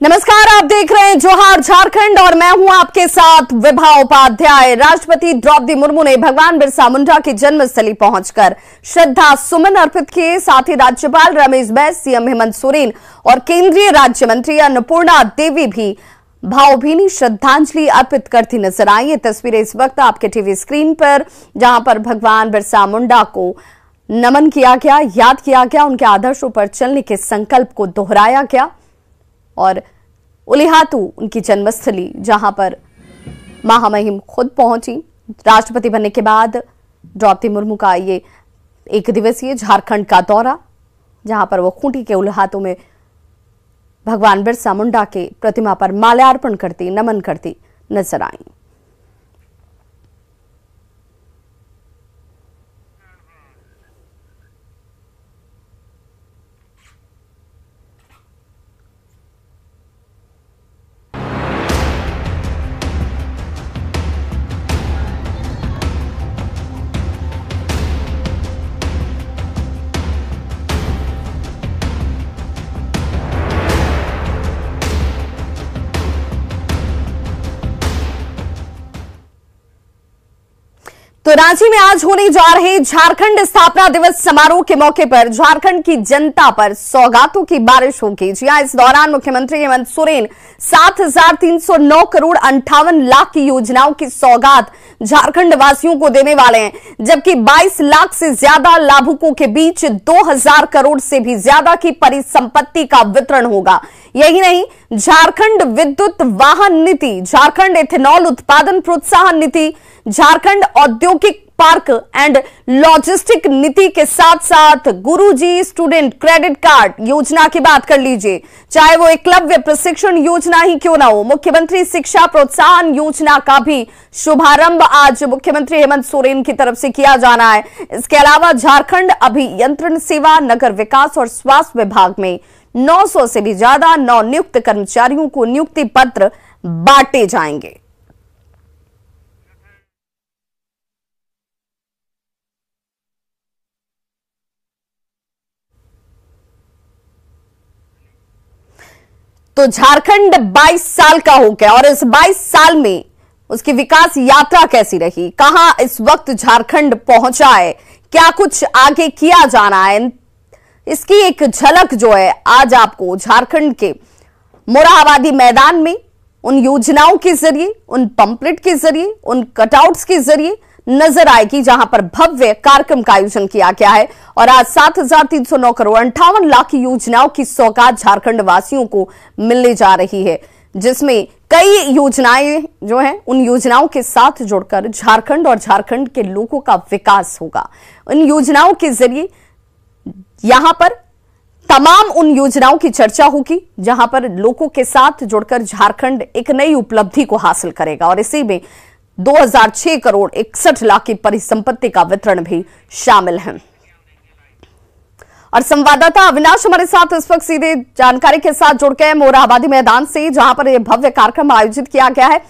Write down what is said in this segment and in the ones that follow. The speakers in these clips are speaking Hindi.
नमस्कार, आप देख रहे हैं जोहार झारखंड और मैं हूं आपके साथ विभा उपाध्याय। राष्ट्रपति द्रौपदी मुर्मू ने भगवान बिरसा मुंडा की जन्मस्थली पहुंचकर श्रद्धा सुमन अर्पित किए। साथ ही राज्यपाल रमेश बैस, सीएम हेमंत सोरेन और केंद्रीय राज्य मंत्री अन्नपूर्णा देवी भी भावभीनी श्रद्धांजलि अर्पित करती नजर आई। ये तस्वीरें इस वक्त आपके टीवी स्क्रीन पर, जहां पर भगवान बिरसा मुंडा को नमन किया गया, याद किया गया, उनके आदर्शों पर चलने के संकल्प को दोहराया गया। और उलिहातू उनकी जन्मस्थली, जहां पर महामहिम खुद पहुंची। राष्ट्रपति बनने के बाद द्रौपदी मुर्मू का ये एक दिवसीय झारखंड का दौरा, जहां पर वो खूंटी के उलिहातू में भगवान बिरसा मुंडा के प्रतिमा पर माल्यार्पण करती, नमन करती नजर आई। तो रांची में आज होने जा रहे झारखंड स्थापना दिवस समारोह के मौके पर झारखंड की जनता पर सौगातों की बारिश होगी। जी हां, इस दौरान मुख्यमंत्री हेमंत सोरेन 7,309 करोड़ 58 लाख की योजनाओं की सौगात झारखंड वासियों को देने वाले हैं, जबकि 22 लाख से ज्यादा लाभुकों के बीच 2,000 करोड़ से भी ज्यादा की परिसंपत्ति का वितरण होगा। यही नहीं, झारखंड विद्युत वाहन नीति, झारखंड एथेनॉल उत्पादन प्रोत्साहन नीति, झारखंड औद्योगिक पार्क एंड लॉजिस्टिक नीति के साथ साथ गुरुजी स्टूडेंट क्रेडिट कार्ड योजना की बात कर लीजिए, चाहे वो एकलव्य प्रशिक्षण योजना ही क्यों ना हो। मुख्यमंत्री शिक्षा प्रोत्साहन योजना का भी शुभारंभ आज मुख्यमंत्री हेमंत सोरेन की तरफ से किया जाना है। इसके अलावा झारखंड अभियंत्रण सेवा, नगर विकास और स्वास्थ्य विभाग में 900 से भी ज्यादा नवनियुक्त कर्मचारियों को नियुक्ति पत्र बांटे जाएंगे। तो झारखंड 22 साल का हो गया और इस 22 साल में उसकी विकास यात्रा कैसी रही, कहां इस वक्त झारखंड पहुंचा है, क्या कुछ आगे किया जाना है, इसकी एक झलक जो है आज आपको झारखंड के मोरहाबादी मैदान में उन योजनाओं के जरिए, उन पंपलेट के जरिए, उन कटआउट्स के जरिए नजर आएगी, जहां पर भव्य कार्यक्रम का आयोजन किया गया है। और आज 7,309 करोड़ 58 लाख की योजनाओं की सौगात झारखंड वासियों को मिलने जा रही है, जिसमें कई योजनाएं जो हैं उन योजनाओं के साथ जुड़कर झारखंड और झारखंड के लोगों का विकास होगा। उन योजनाओं के जरिए यहां पर तमाम उन योजनाओं की चर्चा होगी, जहां पर लोगों के साथ जुड़कर झारखंड एक नई उपलब्धि को हासिल करेगा। और इसी में 2006 करोड़ 61 लाख की परिसंपत्ति का वितरण भी शामिल है। और संवाददाता अविनाश हमारे साथ इस वक्त सीधे जानकारी के साथ जुड़ गए मोरहाबादी मैदान से, जहां पर यह भव्य कार्यक्रम आयोजित किया गया है।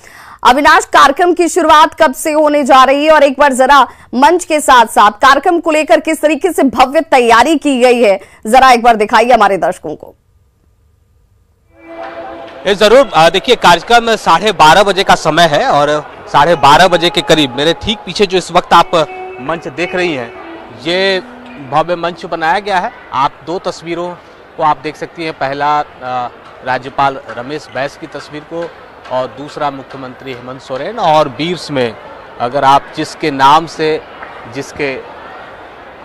अविनाश, कार्यक्रम की शुरुआत कब से होने जा रही है और एक बार जरा मंच के साथ साथ कार्यक्रम को लेकर किस तरीके से भव्य तैयारी की गई है, जरा एक बार दिखाइए हमारे दर्शकों को। ये जरूर देखिए, कार्यक्रम 12:30 बजे का समय है और 12:30 बजे के करीब मेरे ठीक पीछे जो इस वक्त आप मंच देख रही हैं, ये भव्य मंच बनाया गया है। आप दो तस्वीरों को आप देख सकती हैं, पहला राज्यपाल रमेश बैस की तस्वीर को और दूसरा मुख्यमंत्री हेमंत सोरेन। और बीर्स में अगर आप जिसके नाम से, जिसके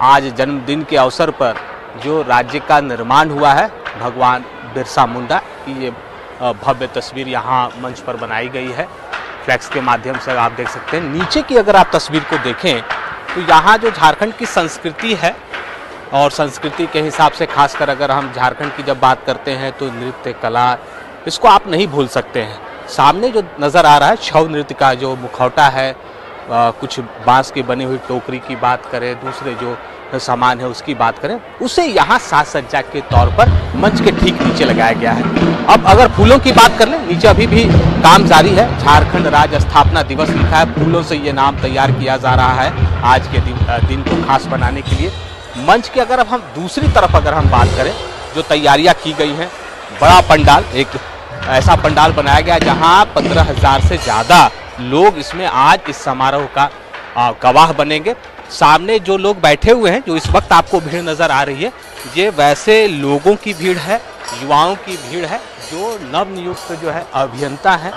आज जन्मदिन के अवसर पर जो राज्य का निर्माण हुआ है, भगवान बिरसा मुंडा की ये भव्य तस्वीर यहाँ मंच पर बनाई गई है। फ्लैक्स के माध्यम से आप देख सकते हैं। नीचे की अगर आप तस्वीर को देखें तो यहाँ जो झारखंड की संस्कृति है, और संस्कृति के हिसाब से खासकर अगर हम झारखंड की जब बात करते हैं तो नृत्य कला, इसको आप नहीं भूल सकते हैं। सामने जो नज़र आ रहा है छऊ नृत्य का जो मुखौटा है, कुछ बांस की बनी हुई टोकरी की बात करें, दूसरे जो सामान है उसकी बात करें, उसे यहाँ साज सज्जा के तौर पर मंच के ठीक नीचे लगाया गया है। अब अगर फूलों की बात कर लें, नीचे अभी भी काम जारी है। झारखंड राज्य स्थापना दिवस लिखा है, फूलों से ये नाम तैयार किया जा रहा है आज के दिन को खास बनाने के लिए। मंच की अगर अब हम दूसरी तरफ अगर हम बात करें, जो तैयारियां की गई हैं, बड़ा पंडाल, एक ऐसा पंडाल बनाया गया जहां 15,000 से ज़्यादा लोग इसमें आज इस समारोह का गवाह बनेंगे। सामने जो लोग बैठे हुए हैं, जो इस वक्त आपको भीड़ नज़र आ रही है, ये वैसे लोगों की भीड़ है, युवाओं की भीड़ है जो नवनियुक्त जो है अभियंता हैं,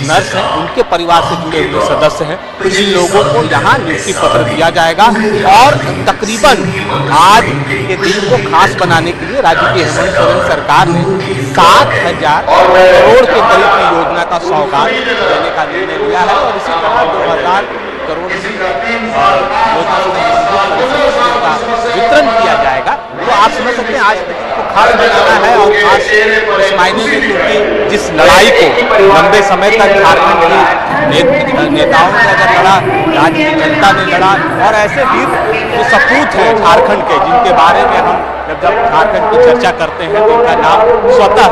नर्स हैं, उनके परिवार से जुड़े हुए सदस्य हैं। इन लोगों को यहाँ नियुक्ति पत्र दिया जाएगा और तकरीबन आज के दिन को खास बनाने के लिए राज्य की हेमंत सोरेन सरकार ने 7,000 करोड़ के करीब की योजना का सौगात देने का निर्णय लिया है और इसी तरह 2,000 करोड़ की वितरण किया जाएगा। तो आप समझ सकते हैं आज को खास बनाना है और खास इस मायने में, क्योंकि जिस लड़ाई को लंबे समय तक झारखंड के नेताओं ने अगर लड़ा, राज्य की जनता ने लड़ा और ऐसे वीर जो सपूत हैं झारखंड के, जिनके बारे में हम जब झारखंड की चर्चा करते हैं तो इनका नाम स्वतः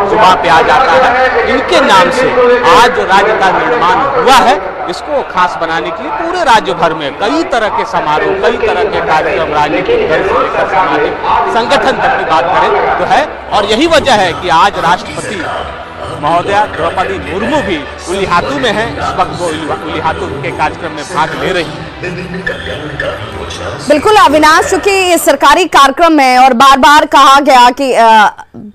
जुबान पे आ जाता है। इनके नाम से आज जो राज्य का निर्माण हुआ है, इसको खास बनाने के लिए पूरे राज्य भर में कई तरह के समारोह, कई तरह के कार्यक्रम, राजनीतिक दल से लेकर सामाजिक संगठन तक की बात करें तो है। और यही वजह है कि आज राष्ट्रपति महोदया द्रौपदी मुर्मू भी उलिहातू में है। इस वक्त वो उलिहातू के कार्यक्रम में भाग ले रही है। बिल्कुल अविनाश, चूंकि ये सरकारी कार्यक्रम है और बार बार कहा गया कि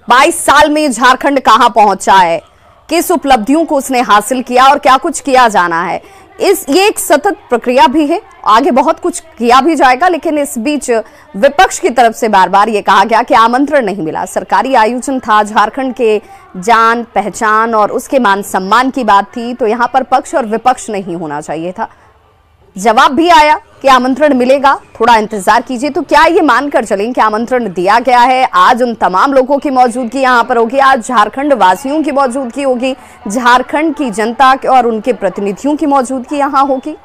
22 साल में झारखंड कहां पहुंचा है, किस उपलब्धियों को उसने हासिल किया और क्या कुछ किया जाना है, ये एक सतत प्रक्रिया भी है, आगे बहुत कुछ किया भी जाएगा। लेकिन इस बीच विपक्ष की तरफ से बार बार ये कहा गया कि आमंत्रण नहीं मिला, सरकारी आयोजन था, झारखंड के जान पहचान और उसके मान सम्मान की बात थी, तो यहाँ पर पक्ष और विपक्ष नहीं होना चाहिए था। जवाब भी आया कि आमंत्रण मिलेगा, थोड़ा इंतजार कीजिए। तो क्या ये मानकर चलें कि आमंत्रण दिया गया है, आज उन तमाम लोगों की मौजूदगी यहाँ पर होगी, आज झारखंड वासियों की मौजूदगी होगी, झारखंड की जनता और उनके प्रतिनिधियों की मौजूदगी यहाँ होगी?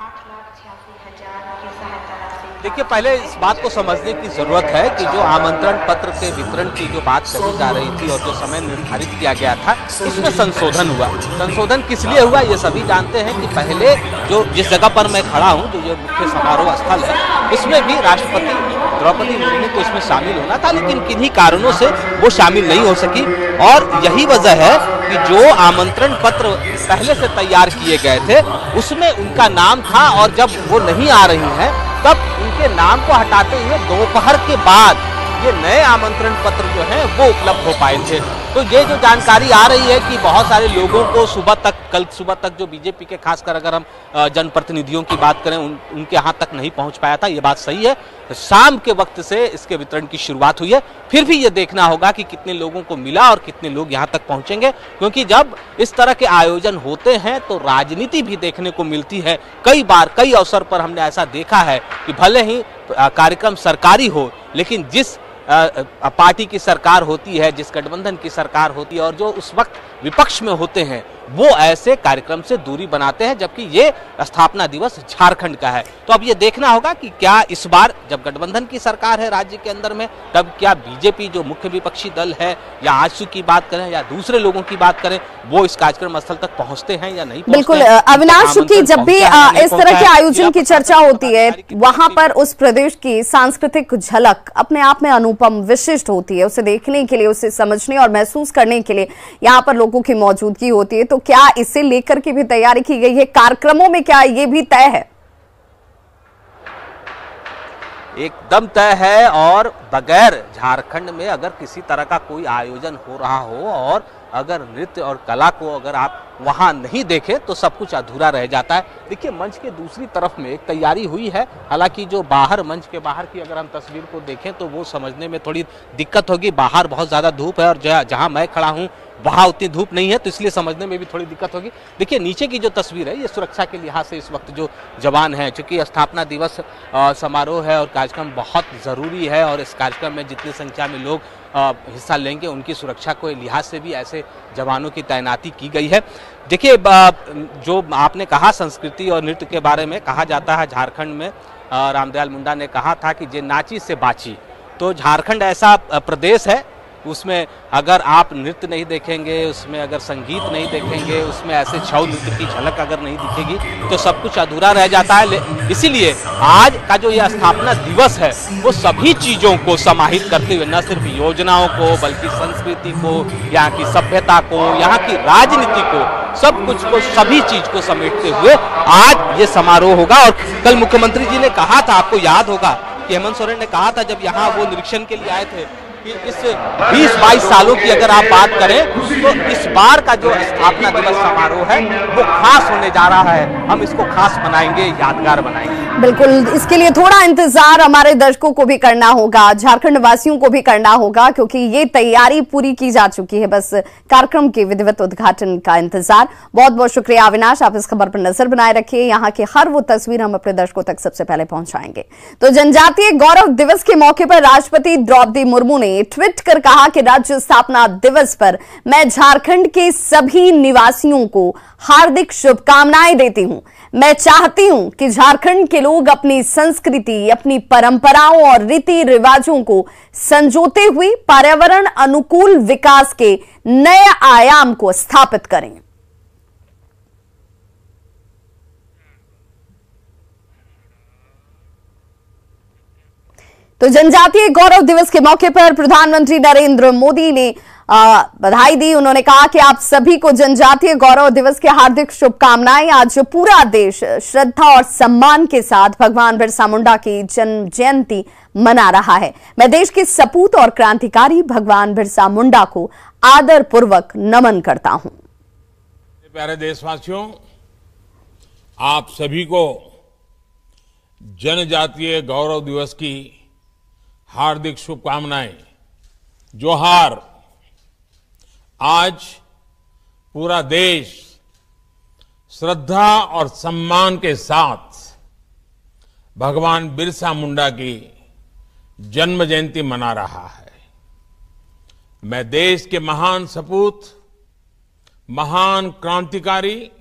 देखिए, पहले इस बात को समझने की जरूरत है कि जो आमंत्रण पत्र के वितरण की जो बात कही जा रही थी और जो समय निर्धारित किया गया था, इसमें संशोधन हुआ। संशोधन किस लिए हुआ ये सभी जानते हैं कि पहले जो जिस जगह पर मैं खड़ा हूँ, जो ये मुख्य समारोह स्थल है, इसमें भी राष्ट्रपति द्रौपदी मुर्मू को इसमें शामिल होना था, लेकिन किन्हीं कारणों से वो शामिल नहीं हो सकी। और यही वजह है कि जो आमंत्रण पत्र पहले से तैयार किए गए थे उसमें उनका नाम था और जब वो नहीं आ रही हैं तब उनके नाम को हटाते हुए दोपहर के बाद ये नए आमंत्रण पत्र जो हैं वो उपलब्ध हो पाए थे। तो ये जो जानकारी आ रही है कि बहुत सारे लोगों को कल सुबह तक जो बीजेपी के खासकर अगर हम जनप्रतिनिधियों की बात करें उनके यहाँ तक नहीं पहुँच पाया था, ये बात सही है। शाम के वक्त से इसके वितरण की शुरुआत हुई है। फिर भी ये देखना होगा कि कितने लोगों को मिला और कितने लोग यहाँ तक पहुँचेंगे, क्योंकि जब इस तरह के आयोजन होते हैं तो राजनीति भी देखने को मिलती है। कई बार कई अवसर पर हमने ऐसा देखा है कि भले ही कार्यक्रम सरकारी हो, लेकिन जिस पार्टी की सरकार होती है, जिस गठबंधन की सरकार होती है और जो उस वक्त विपक्ष में होते हैं, वो ऐसे कार्यक्रम से दूरी बनाते हैं, जबकि ये स्थापना दिवस झारखंड का है। तो अब ये देखना होगा कि क्या इस बार जब गठबंधन की सरकार है राज्य के अंदर में, तब क्या बीजेपी जो मुख्य विपक्षी दल है या आजसू की बात करें या दूसरे लोगों की बात करें, वो इस कार्यक्रम स्थल तक पहुंचते हैं या नहीं? बिल्कुल अविनाश, की जब भी इस तरह के आयोजन की चर्चा होती है, वहां पर उस प्रदेश की सांस्कृतिक झलक अपने आप में अनुपम विशिष्ट होती है। उसे देखने के लिए, उसे समझने और महसूस करने के लिए यहाँ पर लोगों की मौजूदगी होती है। तो क्या इसे लेकर के भी तैयारी की गई है? कार्यक्रमों में क्या ये भी तय है? एकदम तय है। और बगैर झारखंड में अगर किसी तरह का कोई आयोजन हो रहा हो और अगर नृत्य और कला को अगर आप वहां नहीं देखें तो सब कुछ अधूरा रह जाता है। देखिए, मंच के दूसरी तरफ में एक तैयारी हुई है। हालांकि जो बाहर मंच के बाहर की अगर हम तस्वीर को देखें तो वो समझने में थोड़ी दिक्कत होगी। बाहर बहुत ज़्यादा धूप है और जहां मैं खड़ा हूं वहाँ उतनी धूप नहीं है, तो इसलिए समझने में भी थोड़ी दिक्कत होगी। देखिए, नीचे की जो तस्वीर है ये सुरक्षा के लिहाज से इस वक्त जो जवान हैं, चूँकि स्थापना दिवस समारोह है और कार्यक्रम बहुत ज़रूरी है और इस कार्यक्रम में जितनी संख्या में लोग हिस्सा लेंगे उनकी सुरक्षा को लिहाज से भी ऐसे जवानों की तैनाती की गई है। देखिए, जो आपने कहा संस्कृति और नृत्य के बारे में, कहा जाता है झारखंड में, रामदयाल मुंडा ने कहा था कि जे नाची से बाची। तो झारखंड ऐसा प्रदेश है उसमें अगर आप नृत्य नहीं देखेंगे, उसमें अगर संगीत नहीं देखेंगे, उसमें ऐसे छऊ नृत्य की झलक अगर नहीं दिखेगी तो सब कुछ अधूरा रह जाता है। इसीलिए आज का जो यह स्थापना दिवस है वो सभी चीज़ों को समाहित करते हुए, न सिर्फ योजनाओं को बल्कि संस्कृति को, यहाँ की सभ्यता को, यहाँ की राजनीति को, सब कुछ को, सभी चीज को समेटते हुए आज ये समारोह होगा। और कल मुख्यमंत्री जी ने कहा था, आपको याद होगा कि हेमंत सोरेन ने कहा था जब यहाँ वो निरीक्षण के लिए आए थे कि इस 20-22 सालों की अगर आप बात करें तो इस बार का जो स्थापना दिवस समारोह है वो खास होने जा रहा है। हम इसको खास बनाएंगे, यादगार बनाएंगे। बिल्कुल, इसके लिए थोड़ा इंतजार हमारे दर्शकों को भी करना होगा, झारखंड वासियों को भी करना होगा, क्योंकि ये तैयारी पूरी की जा चुकी है। बस कार्यक्रम के विधिवत उद्घाटन का इंतजार। बहुत बहुत शुक्रिया अविनाश, आप इस खबर पर नजर बनाए रखिए। यहाँ की हर वो तस्वीर हम अपने दर्शकों तक सबसे पहले पहुंचाएंगे। तो जनजातीय गौरव दिवस के मौके पर राष्ट्रपति द्रौपदी मुर्मू ने ट्वीट कर कहा कि राज्य स्थापना दिवस पर मैं झारखंड के सभी निवासियों को हार्दिक शुभकामनाएं देती हूं। मैं चाहती हूं कि झारखंड के लोग अपनी संस्कृति, अपनी परंपराओं और रीति रिवाजों को संजोते हुए पर्यावरण अनुकूल विकास के नए आयाम को स्थापित करें। तो जनजातीय गौरव दिवस के मौके पर प्रधानमंत्री नरेंद्र मोदी ने बधाई दी। उन्होंने कहा कि आप सभी को जनजातीय गौरव दिवस की हार्दिक शुभकामनाएं। आज पूरा देश श्रद्धा और सम्मान के साथ भगवान बिरसा मुंडा की जन्म जयंती मना रहा है। मैं देश के सपूत और क्रांतिकारी भगवान बिरसा मुंडा को आदर पूर्वक नमन करता हूं। प्यारे देशवासियों, आप सभी को जनजातीय गौरव दिवस की हार्दिक शुभकामनाएं। जोहार। आज पूरा देश श्रद्धा और सम्मान के साथ भगवान बिरसा मुंडा की जन्म जयंती मना रहा है। मैं देश के महान सपूत, महान क्रांतिकारी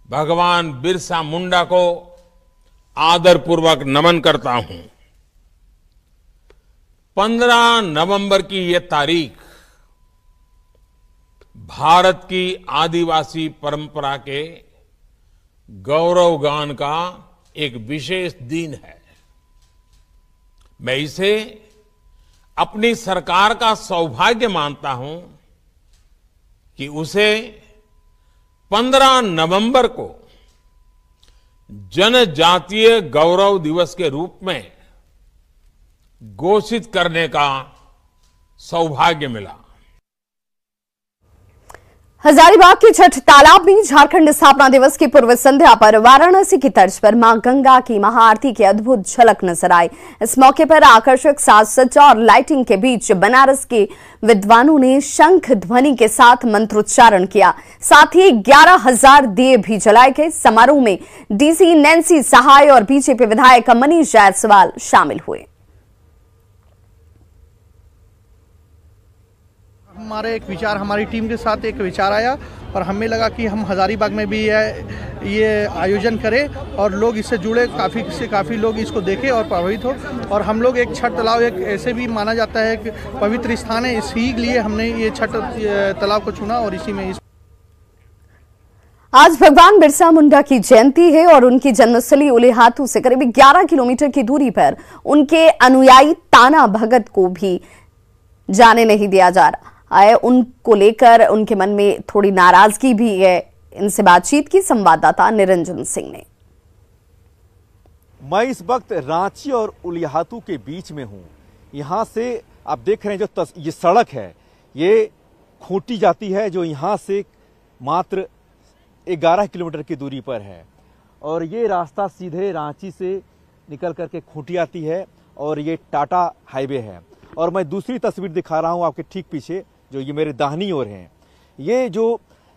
भगवान बिरसा मुंडा को आदरपूर्वक नमन करता हूं। 15 नवंबर की यह तारीख भारत की आदिवासी परंपरा के गौरवगान का एक विशेष दिन है। मैं इसे अपनी सरकार का सौभाग्य मानता हूं कि उसे 15 नवंबर को जनजातीय गौरव दिवस के रूप में घोषित करने का सौभाग्य मिला। हजारीबाग के छठ तालाब में झारखंड स्थापना दिवस की पूर्व संध्या पर वाराणसी की तर्ज पर मां गंगा की महाआरती की अद्भुत झलक नजर आई। इस मौके पर आकर्षक साज सज्जा और लाइटिंग के बीच बनारस के विद्वानों ने शंख ध्वनि के साथ मंत्रोच्चारण किया। साथ ही 11,000 दिए भी जलाए गए। समारोह में डीसी नैन्सी सहाय और बीजेपी विधायक मनीष जायसवाल शामिल हुए। हमारे एक विचार, हमारी टीम के साथ एक विचार आया और हमें लगा कि हम हजारीबाग में भी ये आयोजन करें और लोग इससे जुड़े, काफ़ी लोग इसको देखें और प्रभावित हो। और हम लोग एक छठ तालाब एक ऐसे भी माना जाता है कि पवित्र स्थान है, इसी लिए हमने ये छठ तालाब को चुना और इसी में आज भगवान बिरसा मुंडा की जयंती है और उनकी जन्मस्थली उलीहातू से करीब 11 किलोमीटर की दूरी पर उनके अनुयायी ताना भगत को भी जाने नहीं दिया जा रहा है। उनको लेकर उनके मन में थोड़ी नाराजगी भी है। इनसे बातचीत की संवाददाता निरंजन सिंह ने। मैं इस वक्त रांची और उलीहातू के बीच में हूं। यहां से आप देख रहे हैं जो ये सड़क है, ये खूंटी जाती है, जो यहां से मात्र 11 किलोमीटर की दूरी पर है। और ये रास्ता सीधे रांची से निकल करके खूंटी आती है और ये टाटा हाईवे है। और मैं दूसरी तस्वीर दिखा रहा हूं आपके ठीक पीछे, जो ये मेरे दाहिनी ओर हैं। ये जो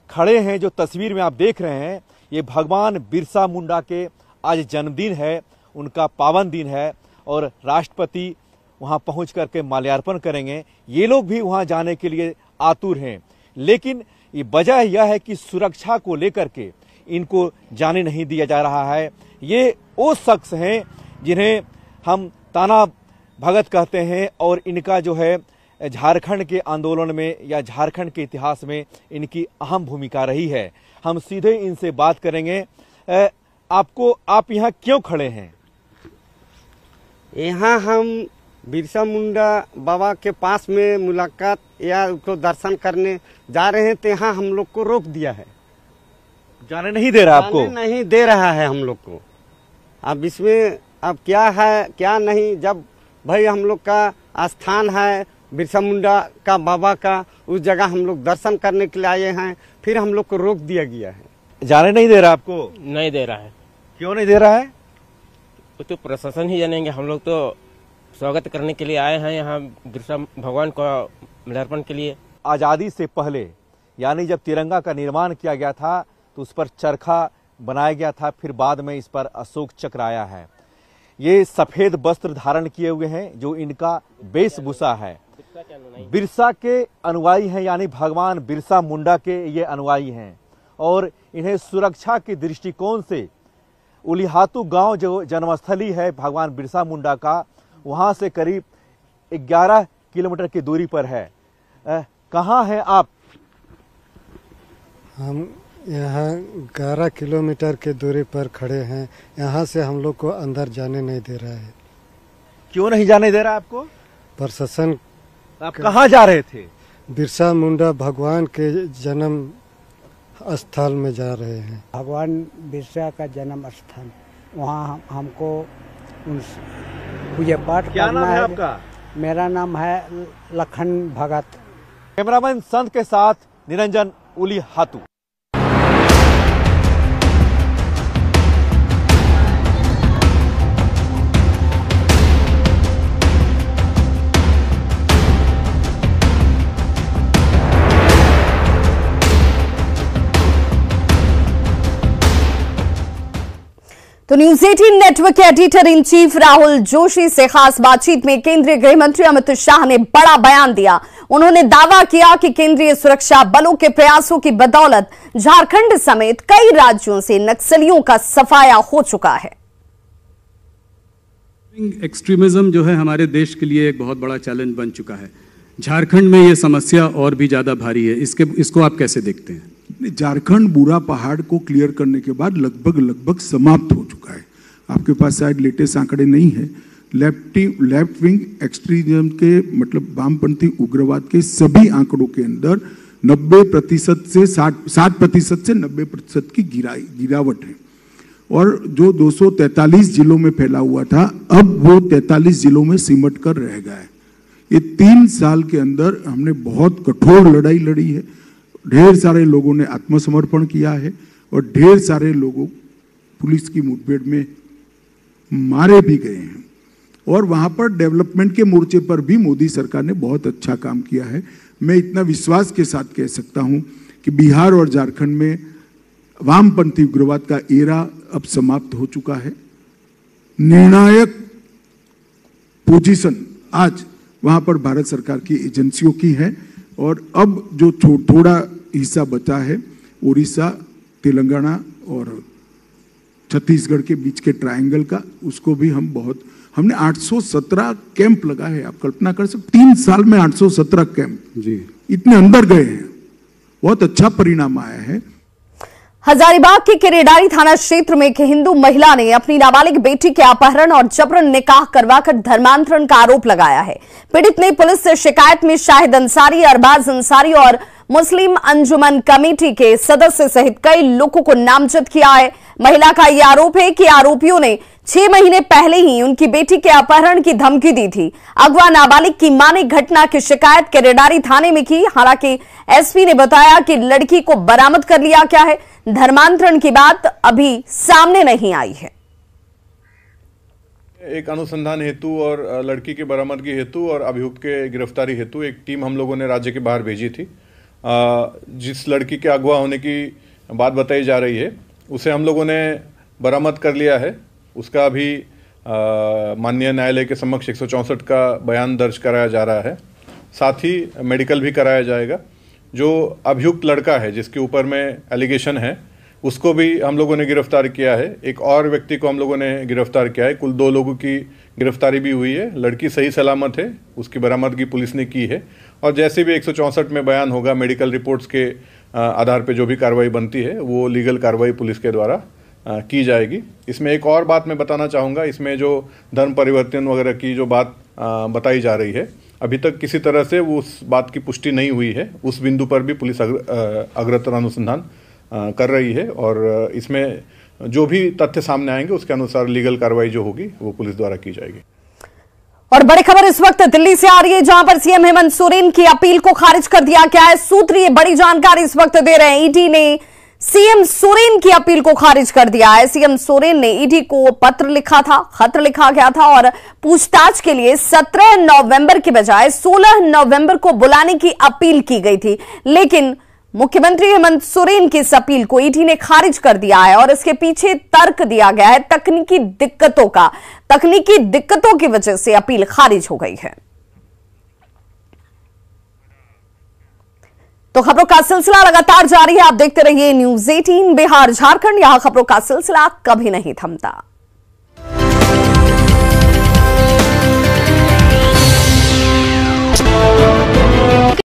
खड़े हैं, जो तस्वीर में आप देख रहे हैं, ये भगवान बिरसा मुंडा के आज जन्मदिन है, उनका पावन दिन है और राष्ट्रपति वहां पहुंच करके माल्यार्पण करेंगे। ये लोग भी वहां जाने के लिए आतुर हैं, लेकिन ये वजह यह है कि सुरक्षा को लेकर के इनको जाने नहीं दिया जा रहा है। ये वो शख्स हैं जिन्हें हम ताना भगत कहते हैं और इनका जो है झारखंड के आंदोलन में या झारखंड के इतिहास में इनकी अहम भूमिका रही है। हम सीधे इनसे बात करेंगे। आप यहाँ क्यों खड़े हैं? यहाँ हम बिरसा मुंडा बाबा के पास में मुलाकात या उसको दर्शन करने जा रहे हैं, तो यहाँ हम लोग को रोक दिया है। जाने नहीं दे रहा आपको? नहीं दे रहा है हम लोग को। अब इसमें अब क्या है क्या नहीं, जब भाई हम लोग का स्थान है बिरसा मुंडा का बाबा का, उस जगह हम लोग दर्शन करने के लिए आए हैं, फिर हम लोग को रोक दिया गया है। जाने नहीं दे रहा आपको? नहीं दे रहा है। क्यों नहीं दे रहा है? वो तो प्रशासन ही जानेंगे। हम लोग तो स्वागत करने के लिए आए हैं यहाँ बिरसा भगवान को समर्पण के लिए। आज़ादी से पहले यानी जब तिरंगा का निर्माण किया गया था तो उस पर चरखा बनाया गया था, फिर बाद में इस पर अशोक चक्र आया है। ये सफेद वस्त्र धारण किए हुए हैं जो इनका वेशभूषा है। बिरसा के अनुयायी हैं, यानी भगवान बिरसा मुंडा के ये अनुयायी हैं और इन्हें सुरक्षा के दृष्टिकोण से उलिहातू गांव जो जन्मस्थली है भगवान बिरसा मुंडा का, वहां से करीब 11 किलोमीटर की दूरी पर है। कहाँ हैं आप? हम यहाँ 11 किलोमीटर की दूरी पर खड़े हैं। यहाँ से हम लोग को अंदर जाने नहीं दे रहा है। क्यों नहीं जाने दे रहा आपको? प्रशासन। आप कहाँ जा रहे थे? बिरसा मुंडा भगवान के जन्म स्थल में जा रहे हैं। भगवान बिरसा का जन्म स्थान, वहाँ हमको पूजा पाठ क्या करना नाम है आपका? मेरा नाम है लखन भगत। कैमरामैन संत के साथ निरंजन उलिहातू। तो न्यूज 18 नेटवर्क के editor in chief Rahul Joshi से खास बातचीत में केंद्रीय गृह मंत्री अमित शाह ने बड़ा बयान दिया। उन्होंने दावा किया कि केंद्रीय सुरक्षा बलों के प्रयासों की बदौलत झारखंड समेत कई राज्यों से नक्सलियों का सफाया हो चुका है। एक्सट्रीमिज्म जो है हमारे देश के लिए एक बहुत बड़ा चैलेंज बन चुका है। झारखंड में ये समस्या और भी ज्यादा भारी है। इसको आप कैसे देखते हैं? झारखंड बुरा पहाड़ को क्लियर करने के बाद लगभग समाप्त हो चुका है। आपके पास शायद लेटेस्ट आंकड़े नहीं है। लेफ्ट विंग एक्सट्रीमिज्म के मतलब वामपंथी उग्रवाद के सभी आंकड़ों के अंदर 90% से 60% से 90% की गिरावट है। और जो 243 जिलों में फैला हुआ था, अब वो 43 जिलों में सिमट कर रह गया है। ये 3 साल के अंदर हमने बहुत कठोर लड़ाई लड़ी है। ढेर सारे लोगों ने आत्मसमर्पण किया है और ढेर सारे लोगों पुलिस की मुठभेड़ में मारे भी गए हैं। और वहां पर डेवलपमेंट के मोर्चे पर भी मोदी सरकार ने बहुत अच्छा काम किया है। मैं इतना विश्वास के साथ कह सकता हूं कि बिहार और झारखंड में वामपंथी उग्रवाद का एरा अब समाप्त हो चुका है। निर्णायक पोजीशन आज वहां पर भारत सरकार की एजेंसियों की है और अब जो थोड़ा हिस्सा बचा है उड़ीसा, तेलंगाना और छत्तीसगढ़ के बीच के ट्रायंगल का, उसको भी हमने 817 कैंप लगा है। आप कल्पना कर सकते 3 साल में 817 कैंप जी इतने अंदर गए हैं। बहुत अच्छा परिणाम आया है। हजारीबाग के केरेडारी थाना क्षेत्र में एक हिंदू महिला ने अपनी नाबालिग बेटी के अपहरण और जबरन निकाह करवाकर धर्मांतरण का आरोप लगाया है। पीड़ित ने पुलिस से शिकायत में शाहिद अंसारी, अरबाज अंसारी और मुस्लिम अंजुमन कमेटी के सदस्य सहित कई लोगों को नामजद किया है। महिला का यह आरोप है कि आरोपियों ने 6 महीने पहले ही उनकी बेटी के अपहरण की धमकी दी थी। अगवा नाबालिग की मां ने घटना की शिकायत केरेडारी थाने में की। हालांकि एसपी ने बताया कि लड़की को बरामद कर लिया गया है। धर्मांतरण की बात अभी सामने नहीं आई है। एक अनुसंधान हेतु और लड़की की बरामदगी हेतु और अभियुक्त के गिरफ्तारी हेतु एक टीम हम लोगों ने राज्य के बाहर भेजी थी। जिस लड़की के अगवा होने की बात बताई जा रही है उसे हम लोगों ने बरामद कर लिया है। उसका भी माननीय न्यायालय के समक्ष 164 का बयान दर्ज कराया जा रहा है। साथ ही मेडिकल भी कराया जाएगा। जो अभियुक्त लड़का है जिसके ऊपर में एलिगेशन है उसको भी हम लोगों ने गिरफ्तार किया है। एक और व्यक्ति को हम लोगों ने गिरफ्तार किया है। कुल 2 लोगों की गिरफ्तारी भी हुई है। लड़की सही सलामत है, उसकी बरामदगी पुलिस ने की है और जैसे भी 164 में बयान होगा, मेडिकल रिपोर्ट्स के आधार पे जो भी कार्रवाई बनती है वो लीगल कार्रवाई पुलिस के द्वारा की जाएगी। इसमें एक और बात मैं बताना चाहूँगा, इसमें जो धर्म परिवर्तन वगैरह की जो बात बताई जा रही है, अभी तक किसी तरह से वो उस बात की पुष्टि नहीं हुई है। उस बिंदु पर भी पुलिस अग्रतर अनुसंधान कर रही है और इसमें जो भी तथ्य सामने आएंगे उसके अनुसार लीगल कार्रवाई जो होगी वो पुलिस द्वारा की जाएगी। और बड़ी खबर इस वक्त दिल्ली से आ रही है, जहां पर सीएम हेमंत सोरेन की अपील को खारिज कर दिया गया है। सूत्र ये बड़ी जानकारी इस वक्त दे रहे हैं, ईडी ने सीएम सोरेन की अपील को खारिज कर दिया है। सीएम सोरेन ने ईडी को पत्र लिखा था, खत लिखा गया था और पूछताछ के लिए 17 नवंबर के बजाय 16 नवंबर को बुलाने की अपील की गई थी, लेकिन मुख्यमंत्री हेमंत सोरेन की इस अपील को ईडी ने खारिज कर दिया है और इसके पीछे तर्क दिया गया है तकनीकी दिक्कतों का। तकनीकी दिक्कतों की वजह से अपील खारिज हो गई है। तो खबरों का सिलसिला लगातार जारी है, आप देखते रहिए न्यूज़ 18 बिहार झारखंड, यहां खबरों का सिलसिला कभी नहीं थमता।